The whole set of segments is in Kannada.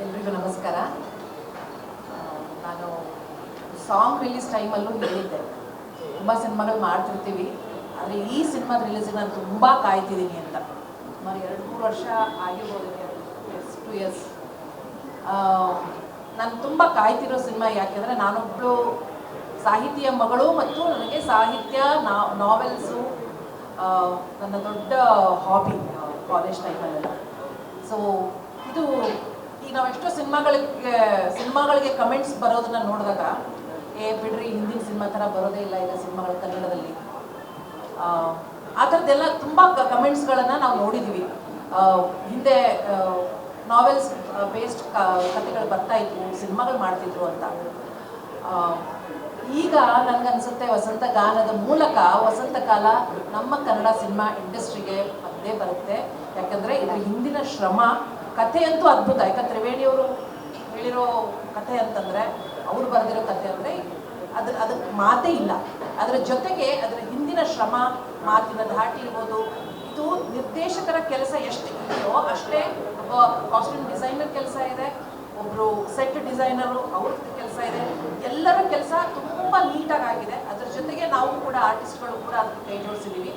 ಎಲ್ರಿಗೂ ನಮಸ್ಕಾರ. ನಾನು ಸಾಂಗ್ ರಿಲೀಸ್ ಟೈಮಲ್ಲೂ ಹೇಳಿದ್ದೆ, ತುಂಬ ಸಿನಿಮಾಗಳು ಮಾಡ್ತಿರ್ತೀವಿ, ಆದರೆ ಈ ಸಿನಿಮಾದ ರಿಲೀಸಿಗೆ ನಾನು ತುಂಬ ಕಾಯ್ತಿದ್ದೀನಿ ಅಂತ. ಸುಮಾರು 2-3 ವರ್ಷ ಆಗಿರ್ಬೋದು, 2 ಇಯರ್ಸ್. ನಾನು ತುಂಬ ಕಾಯ್ತಿರೋ ಸಿನಿಮಾ ಯಾಕೆಂದರೆ ನಾನೊಬ್ಬಳು ಸಾಹಿತಿಯ ಮಗಳು ಮತ್ತು ನನಗೆ ಸಾಹಿತ್ಯ ನಾವೆಲ್ಸು ನನ್ನ ದೊಡ್ಡ ಹಾಬಿ ಕಾಲೇಜ್ ಟೈಮಲ್ಲೆಲ್ಲ. ಸೊ ಇದು ಈಗ ನಾವು ಎಷ್ಟೋ ಸಿನಿಮಾಗಳಿಗೆ ಕಮೆಂಟ್ಸ್ ಬರೋದನ್ನ ನೋಡಿದಾಗ ಬಿಡ್ರಿ ಹಿಂದಿನ ಸಿನಿಮಾ ಥರ ಬರೋದೇ ಇಲ್ಲ ಈಗ ಸಿನಿಮಾಗಳು ಕನ್ನಡದಲ್ಲಿ, ಆ ಥರದ್ದೆಲ್ಲ ತುಂಬ ಕಮೆಂಟ್ಸ್ಗಳನ್ನು ನಾವು ನೋಡಿದ್ದೀವಿ. ಹಿಂದೆ ನಾವೆಲ್ಸ್ ಬೇಸ್ಡ್ ಕಥೆಗಳು ಬರ್ತಾ ಇದ್ವು, ಸಿನಿಮಾಗಳು ಮಾಡ್ತಿದ್ರು ಅಂತ. ಈಗ ನನಗನ್ಸುತ್ತೆ ವಸಂತ ಗಾನದ ಮೂಲಕ ವಸಂತ ಕಾಲ ನಮ್ಮ ಕನ್ನಡ ಸಿನಿಮಾ ಇಂಡಸ್ಟ್ರಿಗೆ ಬಂದೇ ಬರುತ್ತೆ. ಯಾಕಂದರೆ ಇದ್ರ ಹಿಂದಿನ ಶ್ರಮ, ಕಥೆಯಂತೂ ಅದ್ಭುತ. ಯಾಕಂದ್ರೆ ತ್ರಿವೇಣಿಯವರು ಹೇಳಿರೋ ಕಥೆ ಅಂತಂದರೆ, ಅವ್ರು ಬರೆದಿರೋ ಕಥೆ ಅಂದರೆ ಅದಕ್ಕೆ ಮಾತೇ ಇಲ್ಲ. ಅದರ ಜೊತೆಗೆ ಅದರ ಹಿಂದಿನ ಶ್ರಮ, ಮಾತಿನ ಧಾಟಿ ಇರ್ಬೋದು, ಇದು ನಿರ್ದೇಶಕರ ಕೆಲಸ ಎಷ್ಟು ಇದೆಯೋ ಅಷ್ಟೇ ಒಬ್ಬ ಕಾಸ್ಟ್ಯೂಮ್ ಡಿಸೈನರ್ ಕೆಲಸ ಇದೆ, ಒಬ್ಬರು ಸೆಟ್ ಡಿಸೈನರು ಅವ್ರ ಕೆಲಸ ಇದೆ. ಎಲ್ಲರ ಕೆಲಸ ತುಂಬ ನೀಟಾಗಿ ಆಗಿದೆ. ಅದರ ಜೊತೆಗೆ ನಾವು ಕೂಡ ಆರ್ಟಿಸ್ಟ್ಗಳು ಕೂಡ ಅದಕ್ಕೆ ಕೈ ಜೋಡಿಸಿದ್ದೀವಿ.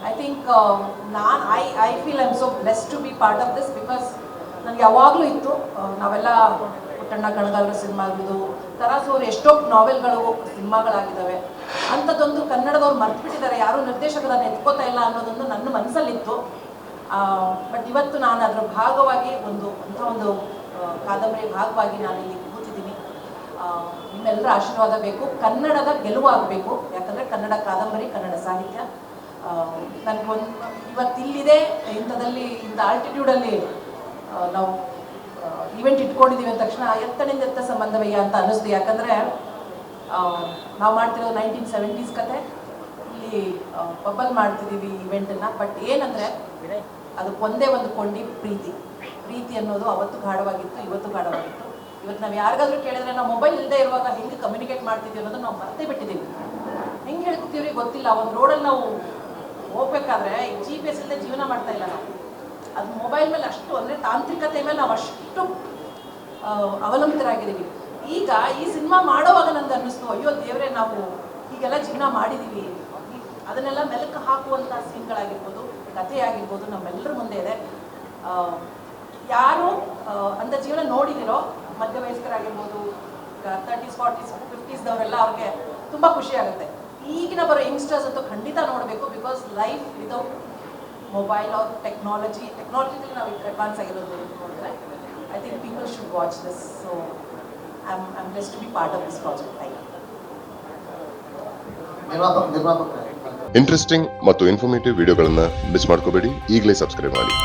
I think I feel I am so blessed to be part of this. Because ನನಗೆ ಯಾವಾಗಲೂ ಇತ್ತು, ನಾವೆಲ್ಲ ಪುಟ್ಟಣ್ಣ ಕಣಗಾಲರ ಸಿನಿಮಾ ಆಗಿದ್ದು, ತರಾಸು ಅವರು ಎಷ್ಟೋ ನಾವೆಲ್ಗಳು ಸಿನಿಮಾಗಳಾಗಿದ್ದಾವೆ, ಅಂಥದ್ದೊಂದು ಕನ್ನಡದವ್ರು ಮರ್ತ್ಬಿಟ್ಟಿದ್ದಾರೆ, ಯಾರೂ ನಿರ್ದೇಶಕರನ್ನು ಎತ್ಕೋತಾ ಇಲ್ಲ ಅನ್ನೋದೊಂದು ನನ್ನ ಮನಸ್ಸಲ್ಲಿತ್ತು. ಬಟ್ ಇವತ್ತು ನಾನು ಅದರ ಭಾಗವಾಗಿ ಅಂಥ ಒಂದು ಕಾದಂಬರಿ ಭಾಗವಾಗಿ ನಾನು ಇಲ್ಲಿ ಕೂತಿದ್ದೀನಿ. ನಿಮ್ಮೆಲ್ಲರ ಆಶೀರ್ವಾದ ಬೇಕು, ಕನ್ನಡದ ಗೆಲುವಾಗಬೇಕು. ಯಾಕಂದರೆ ಕನ್ನಡ ಕಾದಂಬರಿ, ಕನ್ನಡ ಸಾಹಿತ್ಯ ನನಗೊಂದು ಇವತ್ತಿಲ್ಲಿದೆ, ಇಂಥ ಆಲ್ಟಿಟ್ಯೂಡಲ್ಲಿ ನಾವು ಇವೆಂಟ್ ಇಟ್ಕೊಂಡಿದ್ದೀವಿ ಅಂದ ತಕ್ಷಣ ಎತ್ತಣಿಂದ ಎತ್ತ ಸಂಬಂಧವಯ್ಯ ಅಂತ ಅನ್ನಿಸ್ತು. ಯಾಕಂದರೆ ನಾವು ಮಾಡ್ತಿರೋದು 1970s ಕತೆ, ಇಲ್ಲಿ ಪಬ್ಬಲ್ ಮಾಡ್ತಿದ್ದೀವಿ ಇವೆಂಟನ್ನು. ಬಟ್ ಏನಂದರೆ ಅದಕ್ಕೊಂದೇ ಒಂದು ಕೊಂಡಿ ಪ್ರೀತಿ ಅನ್ನೋದು ಅವತ್ತು ಗಾಢವಾಗಿತ್ತು, ಇವತ್ತು ಗಾಢವಾಗಿತ್ತು. ಇವತ್ತು ನಾವು ಯಾರಿಗಾದ್ರೂ ಕೇಳಿದ್ರೆ ನಾವು ಮೊಬೈಲ್ ಇಲ್ಲದೆ ಇರುವಾಗ ಹೆಂಗೆ ಕಮ್ಯುನಿಕೇಟ್ ಮಾಡ್ತಿದ್ದೀವಿ ಅನ್ನೋದು ನಾವು ಮರ್ತೇ ಬಿಟ್ಟಿದ್ದೀವಿ. ಹೆಂಗೆ ಹೇಳ್ತೀವ್ರಿ ಗೊತ್ತಿಲ್ಲ. ಒಂದು ರೋಡಲ್ಲಿ ನಾವು ಹೋಗ್ಬೇಕಾದ್ರೆ GPS ಇಲ್ಲದೆ ಜೀವನ ಮಾಡ್ತಾ ಇಲ್ಲ ನಾವು. ಅದು ಮೊಬೈಲ್ ಮೇಲೆ ಅಷ್ಟು, ಅಂದರೆ ತಾಂತ್ರಿಕತೆ ಮೇಲೆ ನಾವು ಅಷ್ಟು ಅವಲಂಬಿತರಾಗಿದ್ದೀವಿ. ಈಗ ಈ ಸಿನಿಮಾ ಮಾಡೋವಾಗ ನನಗೆ ಅನ್ನಿಸ್ತು, ಅಯ್ಯೋ ದೇವರೇ, ನಾವು ಹೀಗೆಲ್ಲ ಜೀವನ ಮಾಡಿದ್ದೀವಿ. ಅದನ್ನೆಲ್ಲ ಮೆಲುಕು ಹಾಕುವಂಥ ಸೀನ್ಗಳಾಗಿರ್ಬೋದು, ಕಥೆಯಾಗಿರ್ಬೋದು ನಮ್ಮೆಲ್ಲರ ಮುಂದೆ ಇದೆ. ಯಾರು ಅಂಥ ಜೀವನ ನೋಡಿದಿರೋ ಮಧ್ಯವಯಸ್ಕರಾಗಿರ್ಬೋದು, 30s 40s 50s ಅವ್ರಿಗೆ ತುಂಬ ಖುಷಿ ಆಗುತ್ತೆ. ಈಗಿನ ಬರೋ ಯಂಗ್ಸ್ಟರ್ಸ್ ಅಂತೂ ಖಂಡಿತ ನೋಡಬೇಕು. Because life without mobile or ಟೆಕ್ನಾಲಜಿಲಿ ನಾವು ಅಡ್ವಾನ್ಸ್ ಆಗಿರೋದು ನೋಡಿದ್ರೆ I think people should watch this. So I am blessed to be part of this project. Thank you. Interesting ಮತ್ತು ಇನ್ಫಾರ್ಮೇಟಿವ್ ವಿಡಿಯೋಗಳನ್ನು ಮಿಸ್ ಮಾಡ್ಕೋಬೇಡಿ. ಈಗಲೇ ಸಬ್ಸ್ಕ್ರೈಬ್ ಮಾಡಿ.